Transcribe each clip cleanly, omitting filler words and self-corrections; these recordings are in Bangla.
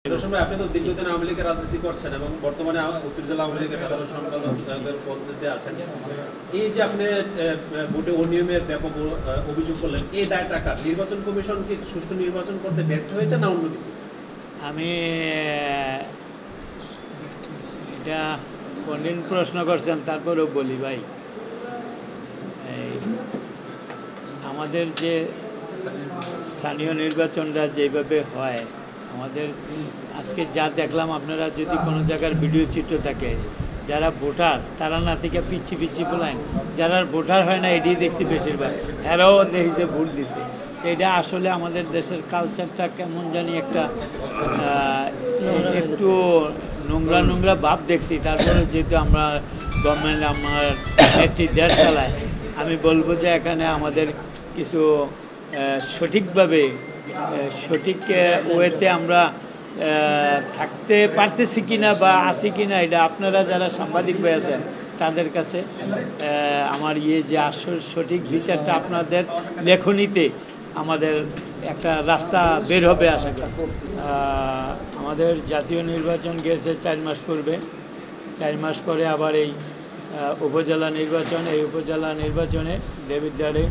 আপনি তো দীর্ঘদিন আওয়ামী লীগের রাজনীতি করছেন এবং বর্তমানে উত্তর জেলা আওয়ামী লীগের সাধারণ সম্পাদকের পদে আছেন। এই যে আপনি ভোটে অনিয়মের ব্যাপক অভিযোগ করলেন, এই দায় টাকা নির্বাচন কমিশন কি সুষ্ঠু নির্বাচন করতে ব্যর্থ হয়েছে না অন্য কিছু? আমি এটা কোনদিন প্রশ্ন করছেন, তারপরেও বলি ভাই, আমাদের যে স্থানীয় নির্বাচনটা যেভাবে হয়, আমাদের আজকে যা দেখলাম, আপনারা যদি কোনো জায়গার ভিডিও চিত্র থাকে, যারা ভোটার তারা না থেকে পিচ্ছি পিচ্ছি বলেন, যারা ভোটার হয় না এটাই দেখছি বেশিরভাগ, এরাও দেখি যে ভোট দিছে। এটা আসলে আমাদের দেশের কালচারটা কেমন জানি একটা একটু নোংরা নোংরা ভাব দেখছি। তারপরে যেহেতু আমরা গভর্নমেন্ট আমার একটি দেশ চালায়, আমি বলবো যে এখানে আমাদের কিছু সঠিকভাবে সঠিক ওয়েতে আমরা থাকতে পারতেছি কিনা বা আছি কিনা, এটা আপনারা যারা সাংবাদিক ভাই আছেন তাদের কাছে আমার যে আসল সঠিক বিচারটা আপনাদের লেখনীতে আমাদের একটা রাস্তা বের হবে আশা করি। আমাদের জাতীয় নির্বাচন গেছে 4 মাস পূর্বে, 4 মাস পরে আবার এই উপজেলা নির্বাচন। এই উপজেলা নির্বাচনে দেবিদ্বারে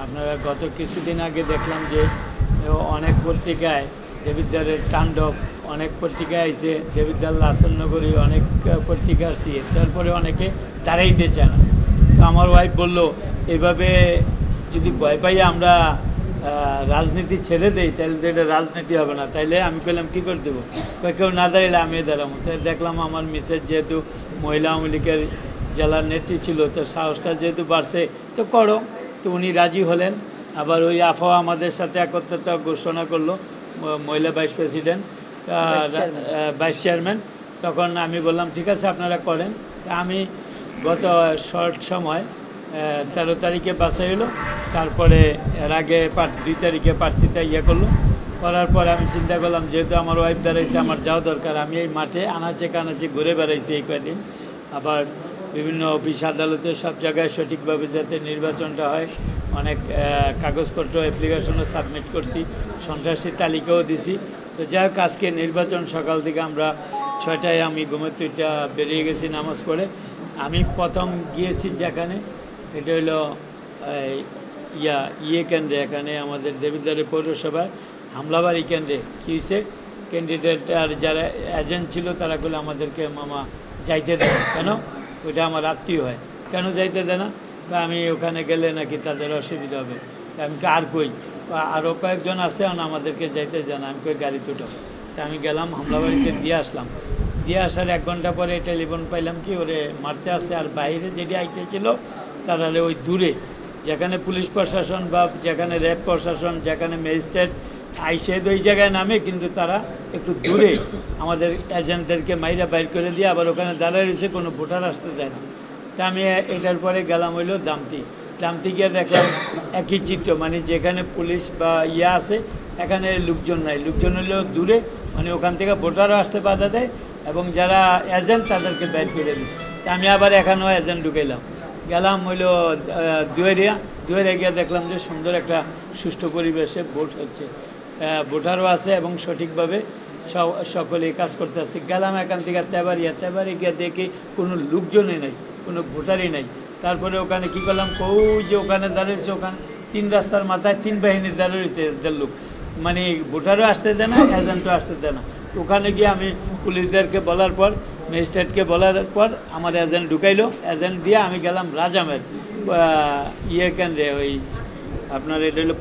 আপনারা গত কিছুদিন আগে দেখলাম যে অনেক পত্রিকায় দেবিদ্বারের তাণ্ডব, অনেক পত্রিকায় আইছে দেবিদ্বার লাসনগরী, অনেক পত্রিকা আসছে, তারপরে অনেকে দাঁড়াইতে চায় না। তো আমার ওয়াইফ বলল, এভাবে যদি ভয় পাইয়া আমরা রাজনীতি ছেড়ে দেই তাহলে তো এটা রাজনীতি হবে না। তাইলে আমি বললাম কী করে দেবো, কেউ না দাঁড়াইলে আমি দাঁড়াবো। তাই দেখলাম আমার মিসেস যেহেতু মহিলা আওয়ামী লীগের জেলার নেত্রী ছিল, তো সাহসটা যেহেতু বাড়ছে, তো করো। তো উনি রাজি হলেন। আবার ওই আফওয়া আমাদের সাথে একত্রতা ঘোষণা করলো, মহিলা ভাইস প্রেসিডেন্ট, ভাইস চেয়ারম্যান। তখন আমি বললাম ঠিক আছে আপনারা করেন। আমি গত শর্ট সময় 13 তারিখে বাছাই হলো, তারপরে এর আগে 2 তারিখে প্রার্থীটা করলো। করার পরে আমি চিন্তা করলাম যেহেতু আমার ওয়াইফ দাঁড়াইছে, আমার যাওয়া দরকার। আমি এই মাঠে আনাচে কানাচে ঘুরে বেড়াইছি এই কয়েকদিন, আবার বিভিন্ন অফিস আদালতে সব জায়গায় সঠিকভাবে যাতে নির্বাচনটা হয়, অনেক কাগজপত্র অ্যাপ্লিকেশনও সাবমিট করছি, সন্ত্রাসীর তালিকাও দিছি। তো যাই হোক, আজকে নির্বাচন সকাল থেকে আমরা 6টায় আমি ঘুমের তুইটা বেরিয়ে গেছি নামাজ পড়ে। আমি প্রথম গিয়েছি যেখানে, এটা হলো কেন্দ্রে, এখানে আমাদের দেবিদ্বারে পৌরসভায় হামলাবাড়ি কেন্দ্রে কী হয়েছে, ক্যান্ডিডেট আর যারা এজেন্ট ছিল তারা বলে আমাদেরকে মামা যাইতে দেয় কেন, ওইটা আমার আত্মীয় হয়, কেন যাইতে দেয় না? বা আমি ওখানে গেলে নাকি তাদের অসুবিধা হবে। আমি আর কই আরও কয়েকজন আছে, আমাদেরকে যাইতে দেয় না। আমি কই গাড়ি তুটো। তা আমি গেলাম হামলাবাড়িতে দিয়ে আসলাম। দিয়ে আসার 1 ঘন্টা পরে টেলিফোন পাইলাম কি ওরে মারতে আসে। আর বাইরে যেটি আইতেছিল তারা ওই দূরে যেখানে পুলিশ প্রশাসন বা যেখানে র্যাব প্রশাসন, যেখানে ম্যাজিস্ট্রেট আইসে ওই জায়গায় নামে, কিন্তু তারা একটু দূরে আমাদের এজেন্টদেরকে মাইরা বাইর করে দিয়ে আবার ওখানে দাঁড়ায় রয়েছে, কোনো ভোটার আসতে দেয় না। তা আমি এটার পরে গেলাম হইলো দামতি গিয়ে দেখলাম একই চিত্র, মানে যেখানে পুলিশ বা আছে এখানে লোকজন নাই, লোকজন হইলেও দূরে, মানে ওখান থেকে ভোটারও আসতে বাধা দেয় এবং যারা এজেন্ট তাদেরকে বাইর করে দিচ্ছে। তা আমি আবার এখানেও এজেন্ট ঢুকাইলাম, গেলাম হইলো দুয়ারিয়া গিয়ে দেখলাম যে সুন্দর একটা সুষ্ঠু পরিবেশে ভোট হচ্ছে, ভোটারও আছে এবং সঠিকভাবে সকলেই কাজ করতে আসছে। গেলাম এখান থেকে তেবাড়িয়া গিয়ে দেখি কোনো লোকজনই নাই, কোনো ভোটারই নাই। তারপরে ওখানে কি করলাম, যে ওখানে দাঁড়িয়েছে, ওখানে 3 রাস্তার মাথায় 3 বাহিনী দাঁড়িয়েছে, লোক, মানে ভোটারও আসতে দেয় না, এজেন্টও আসতে দেয় না। ওখানে গিয়ে আমি পুলিশদেরকে বলার পর, ম্যাজিস্ট্রেটকে বলার পর আমার এজেন্ট ঢুকাইলো। এজেন্ট দিয়ে আমি গেলাম রাজামের কেন্দ্রে, ওই আপনার এটা হলো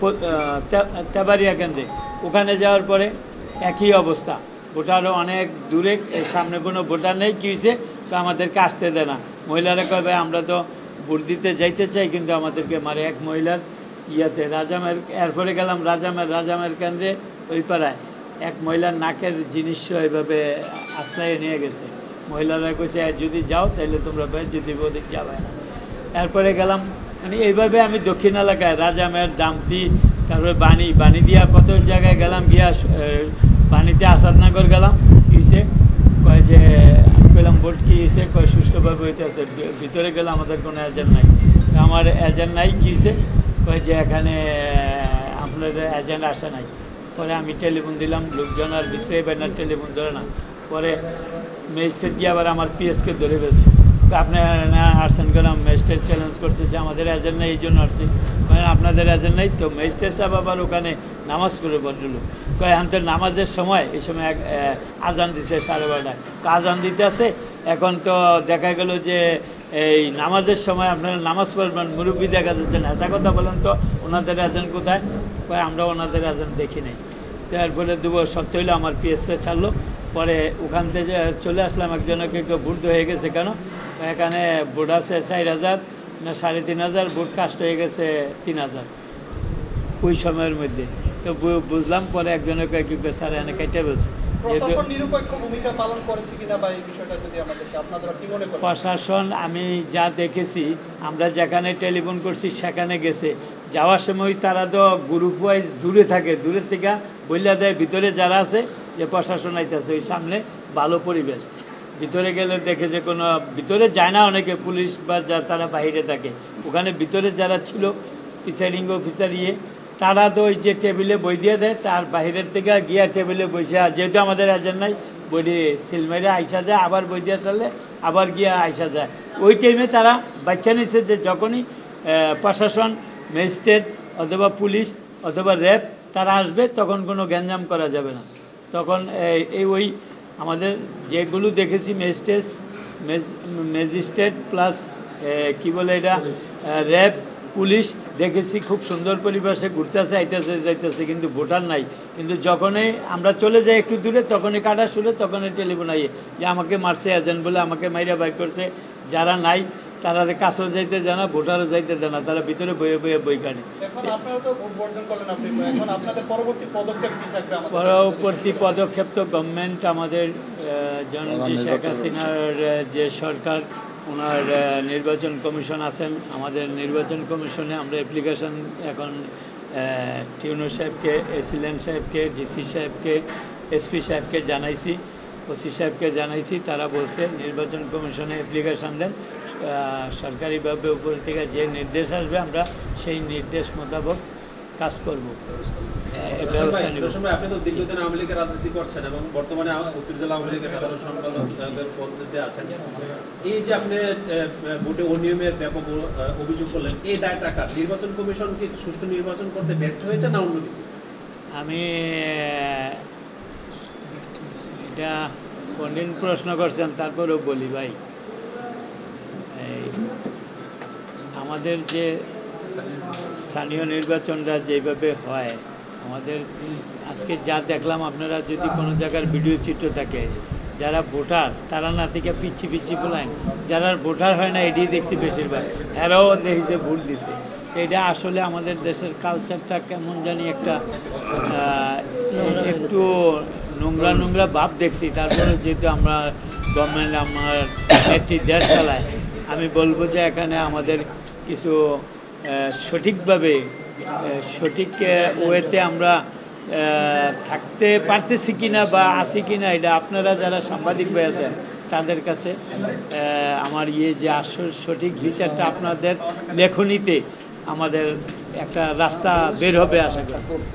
তেবাড়িয়া কেন্দ্রে। ওখানে যাওয়ার পরে একই অবস্থা, ভোটারও অনেক দূরে, সামনে কোনো ভোটার নেই। কী হয়েছে, তো আমাদেরকে আসতে দেয় না। মহিলারা কয় ভাই আমরা তো ভোট দিতে যাইতে চাই, কিন্তু আমাদেরকে মারে। এক মহিলার রাজামের, এরপরে গেলাম রাজামের কেন্দ্রে, ওই পাড়ায় এক মহিলার নাকের জিনিস এইভাবে আশ্রয়ে নিয়ে গেছে। মহিলারা কইছে যদি যাও তাহলে তোমরা ভাই, যদি ওদিক যাবে না। এরপরে গেলাম, মানে এইভাবে আমি দক্ষিণ এলাকায় রাজামের, দামতি, তারপরে বাণী দিয়া কত জায়গায় গেলাম। গিয়া বাণীতে আসাদনগর গেলাম, কী হয়েছে, কয় যে আমি কইলাম ভোট কী হয়েছে, কয় সুষ্ঠুভাবে হইতে আছে। ভিতরে গেলে আমাদের কোনো এজেন্ট নাই। আমার এজেন্ট নাই, কী হয়েছে, কয় যে এখানে আপনাদের এজেন্ট আসে নাই। পরে আমি টেলিফোন দিলাম, লোকজন আর বিশ্রাই ব্যানার টেলিফোন ধরে না। পরে ম্যাজিস্ট্রেট গিয়ে আবার আমার পিএসকে ধরে ফেলছে। আপনি আসছেন কেন? ম্যাজিস্ট্রেট চ্যালেঞ্জ করছে যে আমাদের এজেন্ট নেই, এই জন্য আসছি। মানে আপনাদের এজেন্ট নেই তো? ম্যাজিস্ট্রেট সাহেব আবার ওখানে নামাজ পড়ে বলল, কয় এখন তো নামাজের সময়, এই সময় আজান দিছে 12:30, আজান দিতে আছে। এখন তো দেখা গেল যে এই নামাজের সময় আপনারা নামাজ পড়বেন, মুরব্বী দেখা যাচ্ছে না। এসা কথা বলেন তো, ওনাদের এজেন্ট কোথায়? কয় আমরা ওনাদের এজেন্ট দেখি নাই। তারপরে সত্য হইলে আমার পিএসএ ছাড়লো। পরে ওখান থেকে চলে আসলাম, একজনকে একটু ভোট হয়ে গেছে কেন, এখানে ভোট আছে 4000 না 3500, ভোট কাস্ট হয়ে গেছে 3000 ওই সময়ের মধ্যে। তো বুঝলাম। পরে একজনকে কি স্যার এনে কেটে বলছে। প্রশাসন আমি যা দেখেছি, আমরা যেখানে টেলিফোন করছি সেখানে গেছে, যাওয়ার সময় তারা তো গ্রুপ ওয়াইজ দূরে থাকে, দূরের থেকে বললে দেয় ভিতরে যারা আছে যে প্রশাসন আইতেছে, ওই সামনে ভালো পরিবেশ। ভিতরে গেলে দেখে যে কোনো ভিতরে যায় না, অনেকে পুলিশ বা তারা বাইরে থাকে। ওখানে ভিতরে যারা ছিল প্রিসাইডিং অফিসার তারা তো ওই যে টেবিলে বই দিয়ে দেয়, তার বাইরের থেকে গিয়া টেবিলে বসে, যেহেতু আমাদের এজেন্ট নাই, বই দিয়ে সিলমাইরে আইসা যায়, আবার বই দিয়ে আসলে আবার গিয়া আইসা যায়। ওই টাইমে তারা বাচ্চা নিচ্ছে যে যখনই প্রশাসন, ম্যাজিস্ট্রেট অথবা পুলিশ অথবা র্যাব তারা আসবে, তখন কোনো গ্যাঞ্জাম করা যাবে না। তখন ওই আমাদের যেগুলো দেখেছি ম্যাজিস্ট্রেট প্লাস কি বলে এটা র্যাব পুলিশ দেখেছি, খুব সুন্দর পরিবেশে ঘুরতেছে, আইতেছে যাইতেছে, কিন্তু ভোটার নাই। কিন্তু যখনই আমরা চলে যাই একটু দূরে, তখনই কাটা শুরু, তখনই টেলিফোন আইয়ে যে আমাকে মারছে এজেন্ট বলে, আমাকে মাইরা বাইর করছে। যারা নাই তারা কাছেও যাইতে জানা, ভোটারও যাইতে জানা, তারা ভিতরে বইয়ে বইয়ে বই কাটে। পরবর্তী পদক্ষেপ তো গভর্নমেন্ট, আমাদের জননেত্রী শেখ হাসিনার যে সরকার, ওনার নির্বাচন কমিশন আছেন, আমাদের নির্বাচন কমিশনে আমরা অ্যাপ্লিকেশন এখন টিউনো সাহেবকে, এসিলেন্ট সাহেবকে, ডিসি সাহেবকে, এসপি সাহেবকে জানাইছি, ওসি সাহেবকে জানাইছি। তারা বলছে নির্বাচন কমিশনে অ্যাপ্লিকেশন দেন, সরকারিভাবে উপর থেকে যে নির্দেশ আসবে আমরা সেই নির্দেশ মোতাবেক কাজ করব। আপনি তো দীর্ঘদিন আওয়ামী লীগের রাজনীতি করছেন এবং বর্তমানে উত্তর জেলা আওয়ামী লীগের সাধারণ সম্পাদকের পদে আছেন। এই যে আপনি ভোটে অনিয়মের ব্যাপক অভিযোগ করলেন, এই দায় টাকা নির্বাচন কমিশন কি সুষ্ঠু নির্বাচন করতে ব্যর্থ হয়েছে না অন্য কিছু? আমি এটা কঠিন প্রশ্ন করছেন, তারপরেও বলি ভাই, আমাদের যে স্থানীয় নির্বাচনটা যেভাবে হয়, আমাদের আজকে যা দেখলাম, আপনারা যদি কোনো জায়গার ভিডিও চিত্র থাকে, যারা ভোটার তারা না থেকে পিচ্ছি পিচ্ছি বলেন, যারা ভোটার হয় না এটাই দেখছি বেশিরভাগ, এরাও দেখি যে ভোট দিছে। এটা আসলে আমাদের দেশের কালচারটা কেমন জানি একটা একটু নোংরা নোংরা ভাব দেখছি। তারপরে যেহেতু আমরা গভর্নমেন্ট, আমার নেত্রী দেশ চালায়, আমি বলবো যে এখানে আমাদের কিছু সঠিকভাবে সঠিক ওয়েতে আমরা থাকতে পারতেছি কিনা বা আছি কিনা, এটা আপনারা যারা সাংবাদিক ভাই আছেন তাদের কাছে আমার যে আসল সঠিক বিচারটা আপনাদের লেখনীতে আমাদের একটা রাস্তা বের হবে আশা করি।